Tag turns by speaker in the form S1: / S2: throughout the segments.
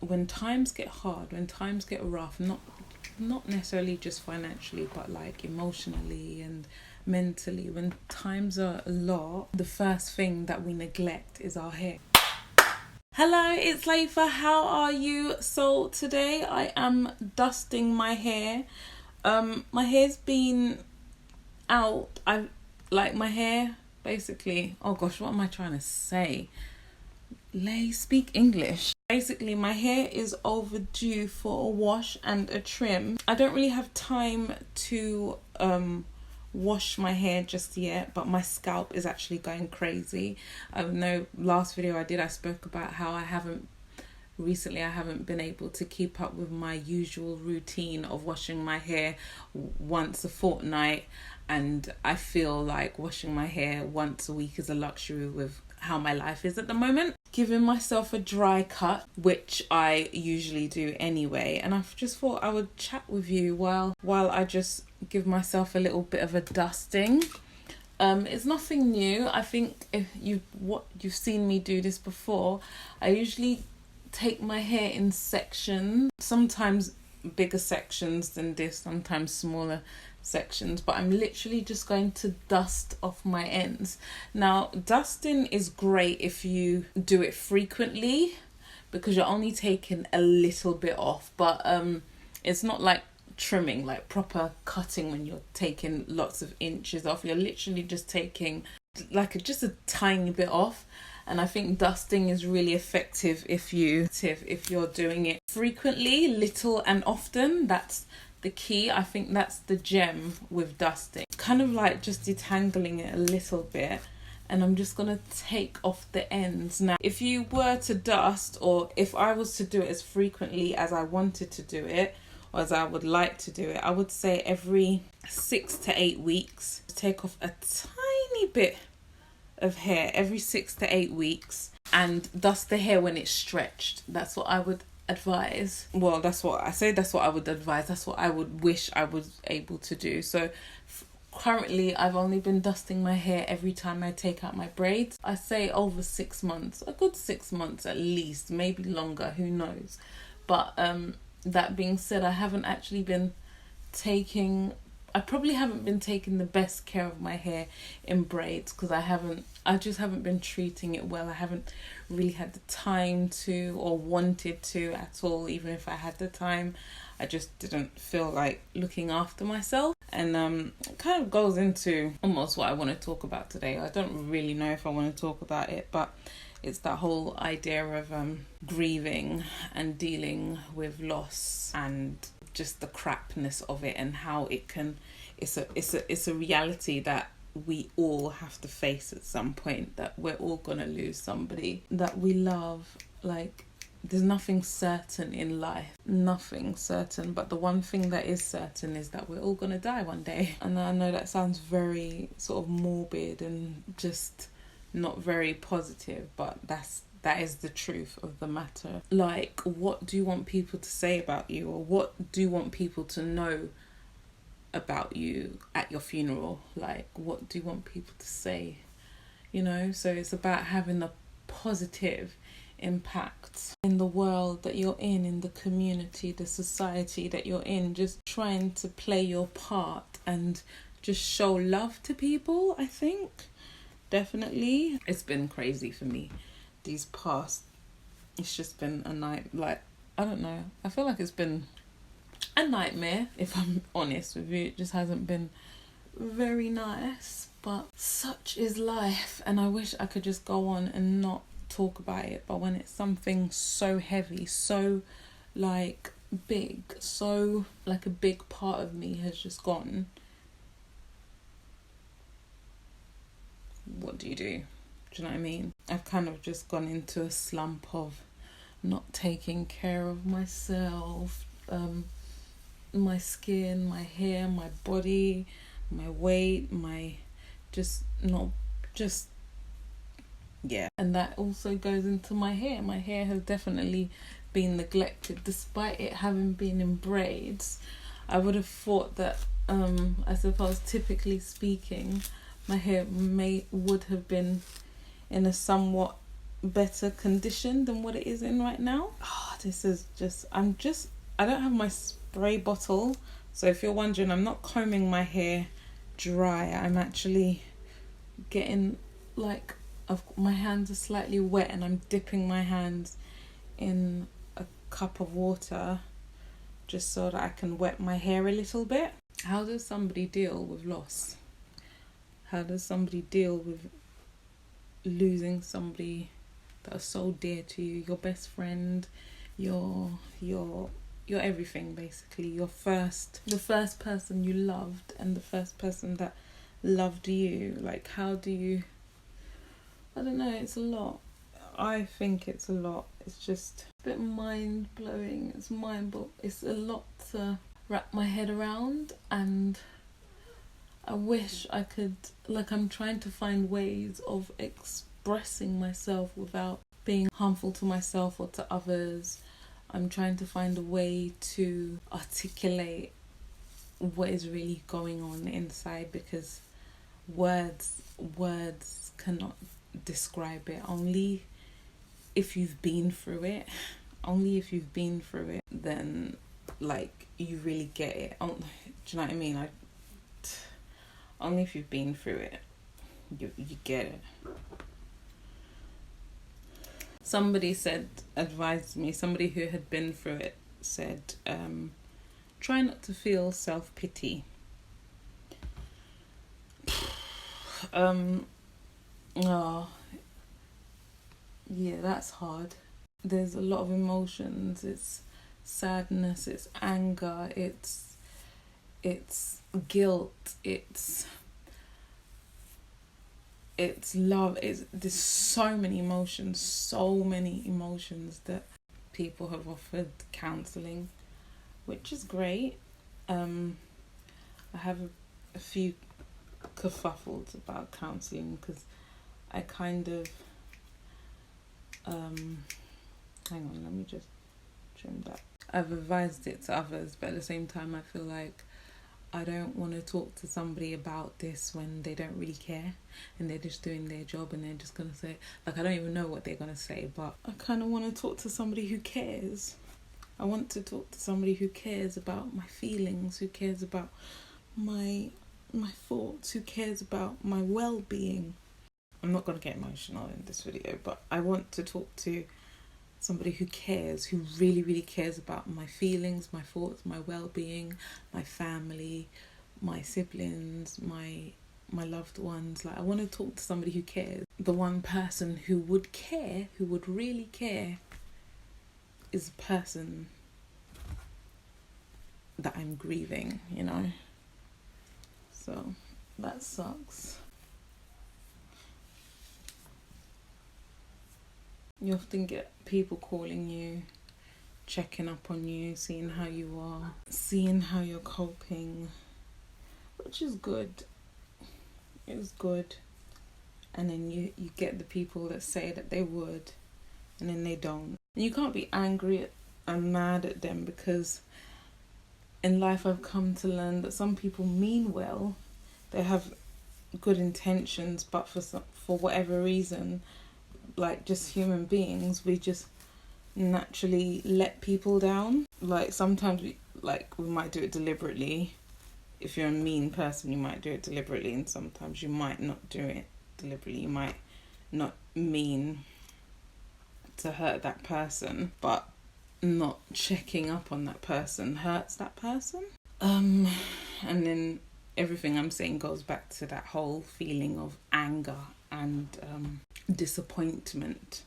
S1: when times get hard, when times get rough, not necessarily just financially, but like emotionally and mentally, when times are a lot, the first thing that we neglect is our hair. Hello, it's Layefa. How are you? So today I am dusting my hair. My hair's been out. My hair basically. Oh gosh, what am I trying to say? Speak English. Basically, my hair is overdue for a wash and a trim. I don't really have time to wash my hair just yet, but my scalp is actually going crazy. I know last video I spoke about how I haven't been able to keep up with my usual routine of washing my hair once a fortnight, and I feel like washing my hair once a week is a luxury with how my life is at the moment. Giving myself a dry cut, which I usually do anyway, and I've just thought I would chat with you while I just give myself a little bit of a dusting. It's nothing new. I think if you've seen me do this before, I usually take my hair in sections, sometimes bigger sections than this, sometimes smaller sections, but I'm literally just going to dust off my ends. Now, dusting is great if you do it frequently because you're only taking a little bit off, but it's not like trimming, like proper cutting when you're taking lots of inches off. You're literally just taking just a tiny bit off. And I think dusting is really effective if you're doing it frequently, little and often. That's the key. I think that's the gem with dusting. Kind of like just detangling it a little bit, and I'm just going to take off the ends. Now, if you were to dust, or if I was to do it as frequently as I wanted to do it, or as I would like to do it, I would say every 6 to 8 weeks. Take off a tiny bit of hair every 6 to 8 weeks and dust the hair when it's stretched. That's what I would advise. Well, that's what I would advise. That's what I would wish I was able to do. So currently I've only been dusting my hair every time I take out my braids. I say over 6 months, a good 6 months at least, maybe longer, who knows. But that being said, I probably haven't been taking the best care of my hair in braids because I just haven't been treating it well. I haven't really had the time to, or wanted to at all. Even if I had the time, I just didn't feel like looking after myself. And it kind of goes into almost what I want to talk about today. I don't really know if I want to talk about it, but it's that whole idea of grieving and dealing with loss and just the crapness of it, and how it's a reality that we all have to face at some point, that we're all gonna lose somebody that we love. Like, there's nothing certain in life, nothing certain, but the one thing that is certain is that we're all gonna die one day. And I know that sounds very sort of morbid and just not very positive, but that is the truth of the matter. Like, what do you want people to say about you, or what do you want people to know about you at your funeral? Like, what do you want people to say? So it's about having a positive impact in the world that you're in the community, the society that you're in, just trying to play your part and just show love to people. I think definitely it's been crazy for me it's just been a night, like, I don't know, I feel like it's been a nightmare, if I'm honest with you. It just hasn't been very nice, but such is life, and I wish I could just go on and not talk about it. But when it's something so heavy, so like big, so like a big part of me has just gone, what do you do? Do you know what I mean? I've kind of just gone into a slump of not taking care of myself, my skin, my hair, my body, my weight, yeah. And that also goes into my hair. My hair has definitely been neglected, despite it having been in braids. I would have thought that, I suppose typically speaking, my hair would have been in a somewhat better condition than what it is in right now. This is just, I don't have my spray bottle, so if you're wondering, I'm not combing my hair dry. I'm actually getting like, my hands are slightly wet and I'm dipping my hands in a cup of water just so that I can wet my hair a little bit. How does somebody deal with loss? How does somebody deal with losing somebody that is so dear to you, your best friend, your everything, basically, the first person you loved and the first person that loved you? Like, how do you, I don't know, it's a lot. I think it's a lot. It's just a bit mind-blowing. It's a lot to wrap my head around, and I wish I could, like, I'm trying to find ways of expressing myself without being harmful to myself or to others. I'm trying to find a way to articulate what is really going on inside, because words cannot describe it. Only if you've been through it. Only if you've been through it, then, like, you really get it. Do you know what I mean? Only if you've been through it, you get it. Somebody advised me, somebody who had been through it said, try not to feel self-pity. Yeah, that's hard. There's a lot of emotions. It's sadness, it's anger, it's guilt, it's love. There's so many emotions that people have offered counselling, which is great. I have a few kerfuffles about counselling, because I kind of hang on, let me just trim that. I've advised it to others, but at the same time I feel like I don't want to talk to somebody about this when they don't really care and they're just doing their job and they're just going to say, like, I don't even know what they're going to say, but I kind of want to talk to somebody who cares. I want to talk to somebody who cares about my feelings, who cares about my thoughts, who cares about my well-being. I'm not going to get emotional in this video, but I want to talk to somebody who cares, who really, really cares about my feelings, my thoughts, my well-being, my family, my siblings, my loved ones. Like, I want to talk to somebody who cares. The one person who would care, who would really care, is a person that I'm grieving, you know? So that sucks. You often get people calling you, checking up on you, seeing how you are, seeing how you're coping, which is good. It's good. And then you get the people that say that they would, and then they don't. And you can't be angry and mad at them, because in life I've come to learn that some people mean well. They have good intentions, but for whatever reason, like, just human beings, we just naturally let people down. Like, sometimes we might do it deliberately. If you're a mean person, you might do it deliberately, and sometimes you might not do it deliberately. You might not mean to hurt that person, but not checking up on that person hurts that person. And then everything I'm saying goes back to that whole feeling of anger and disappointment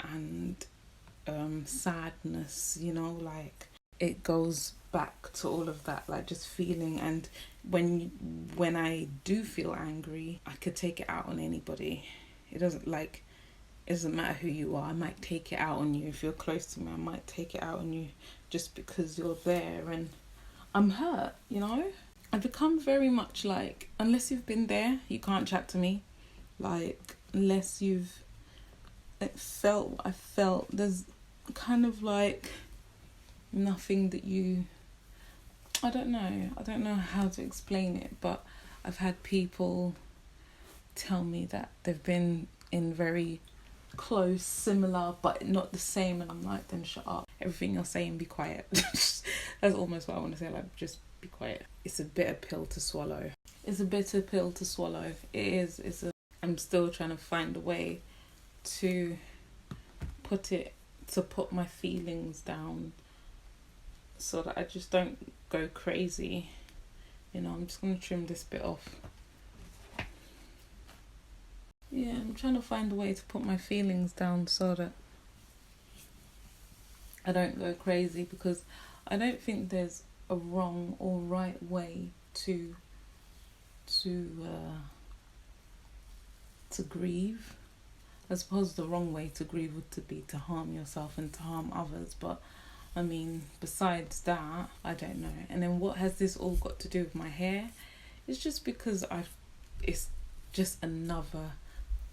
S1: and sadness, you know, like, it goes back to all of that, like, just feeling. And when I do feel angry, I could take it out on anybody. It doesn't matter who you are. I might take it out on you. If you're close to me, I might take it out on you just because you're there and I'm hurt, you know? I've become very much like, unless you've been there, you can't chat to me. Like, unless you've felt what I felt, there's kind of like nothing that I don't know how to explain it, but I've had people tell me that they've been in very close, similar, but not the same. And I'm like, then shut up. Everything you're saying, be quiet. That's almost what I want to say, like, just be quiet. It's a bitter pill to swallow. It's a bitter pill to swallow. It is. I'm still trying to find a way to put my feelings down so that I just don't go crazy. You know, I'm just going to trim this bit off. Yeah, I'm trying to find a way to put my feelings down so that I don't go crazy, because I don't think there's a wrong or right way to grieve. I suppose the wrong way to grieve would be to harm yourself and to harm others, but I mean, besides that, I don't know. And then what has this all got to do with my hair? It's just because it's just another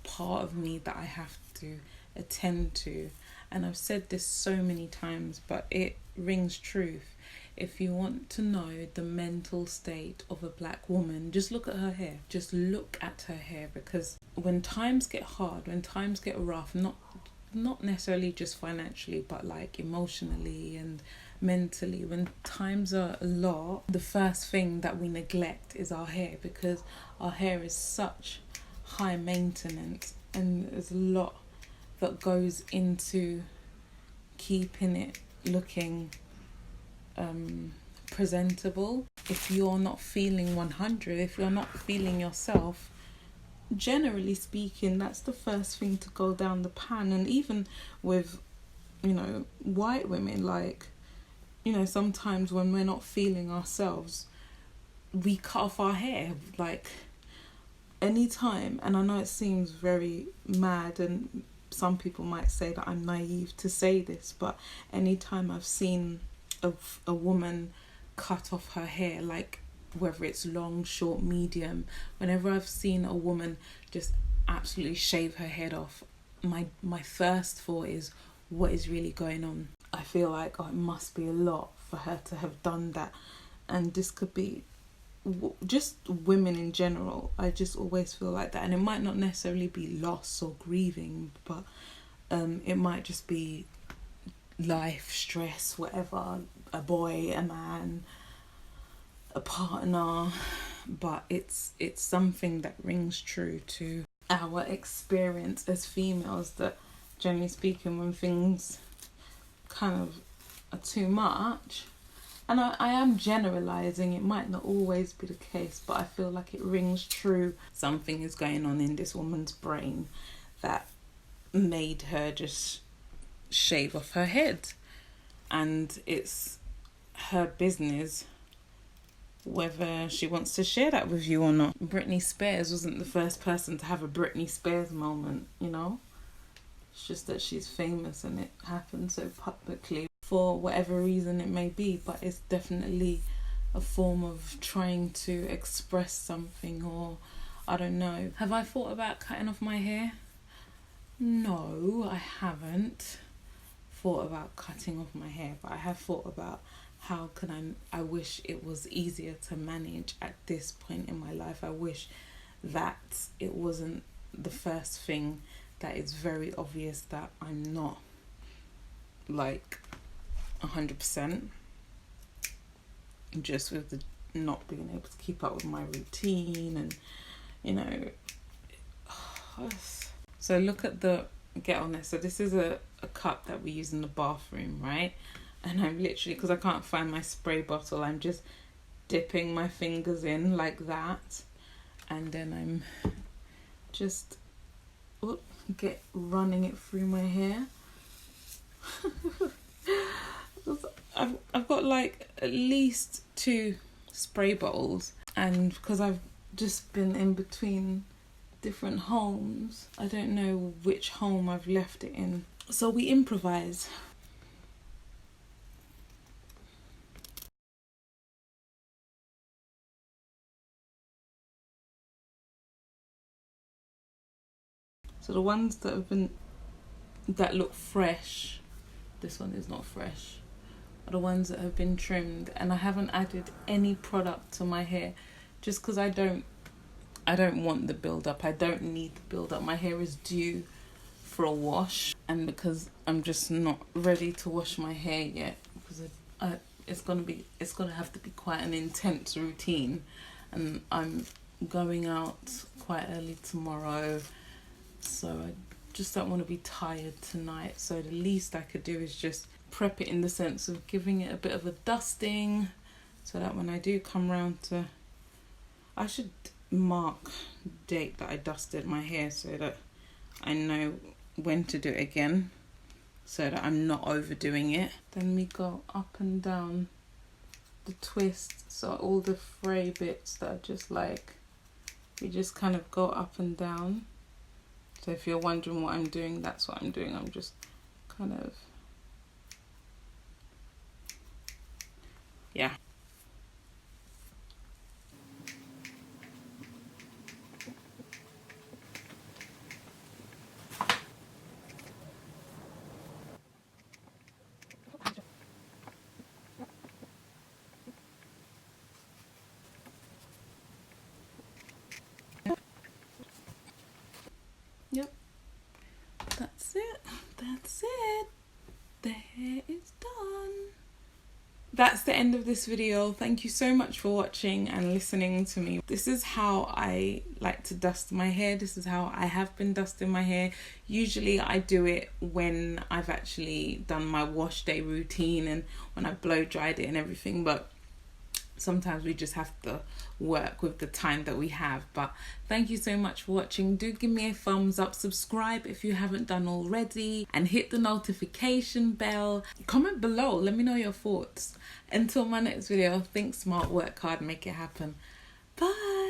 S1: part of me that I have to attend to. And I've said this so many times, but it rings truth. If you want to know the mental state of a black woman, just look at her hair. Just look at her hair, because when times get hard, when times get rough, not necessarily just financially, but like emotionally and mentally, when times are a lot, the first thing that we neglect is our hair, because our hair is such high maintenance and there's a lot that goes into keeping it looking presentable. If you're not feeling 100, if you're not feeling yourself, generally speaking, that's the first thing to go down the pan. And even with, you know, white women, like, you know, sometimes when we're not feeling ourselves, we cut off our hair, like, anytime. And I know it seems very mad, and some people might say that I'm naive to say this, but anytime I've seen a woman cut off her hair, like whether it's long, short, medium, whenever I've seen a woman just absolutely shave her head off, my first thought is, what is really going on? I feel like, oh, it must be a lot for her to have done that. And this could be just women in general. I just always feel like that. And it might not necessarily be loss or grieving, but it might just be life, stress, whatever, a boy, a man, a partner, but it's something that rings true to our experience as females, that generally speaking, when things kind of are too much, and I am generalizing, it might not always be the case, but I feel like it rings true. Something is going on in this woman's brain that made her just shave off her head, and it's her business whether she wants to share that with you or not. Britney Spears wasn't the first person to have a Britney Spears moment, you know? It's just that she's famous and it happened so publicly for whatever reason it may be, but it's definitely a form of trying to express something, or I don't know. Have I thought about cutting off my hair? No, I haven't thought about cutting off my hair, but I have thought about how can I wish it was easier to manage at this point in my life. I wish that it wasn't the first thing, that it's very obvious that I'm not like 100%, just with the not being able to keep up with my routine, and you know. So look at the, get on this. So this is a cup that we use in the bathroom, right? And I'm literally, because I can't find my spray bottle, I'm just dipping my fingers in like that, and then I'm just running it through my hair. I've got like at least 2 spray bottles, and because I've just been in between different homes, I don't know which home I've left it in, so we improvise. So the ones that look fresh, this one is not fresh, are the ones that have been trimmed, and I haven't added any product to my hair just because I don't want the build up. I don't need the build up. My hair is due for a wash, and because I'm just not ready to wash my hair yet, because it's gonna have to be quite an intense routine, and I'm going out quite early tomorrow, so I just don't want to be tired tonight. So the least I could do is just prep it, in the sense of giving it a bit of a dusting, so that when I do come round to, I should mark the date that I dusted my hair so that I know when to do it again, so that I'm not overdoing it. Then we go up and down the twist, so all the fray bits that are just like, we just kind of go up and down. So if you're wondering what I'm doing, that's what I'm doing. I'm just kind of, yeah. Yep, that's it. That's it. The hair is done. That's the end of this video. Thank you so much for watching and listening to me. This is how I like to dust my hair. This is how I have been dusting my hair. Usually I do it when I've actually done my wash day routine and when I blow dried it and everything, but sometimes we just have to work with the time that we have. But thank you so much for watching. Do give me a thumbs up, subscribe if you haven't done already, and hit the notification bell. Comment below, let me know your thoughts. Until my next video, think smart, work hard, make it happen. Bye.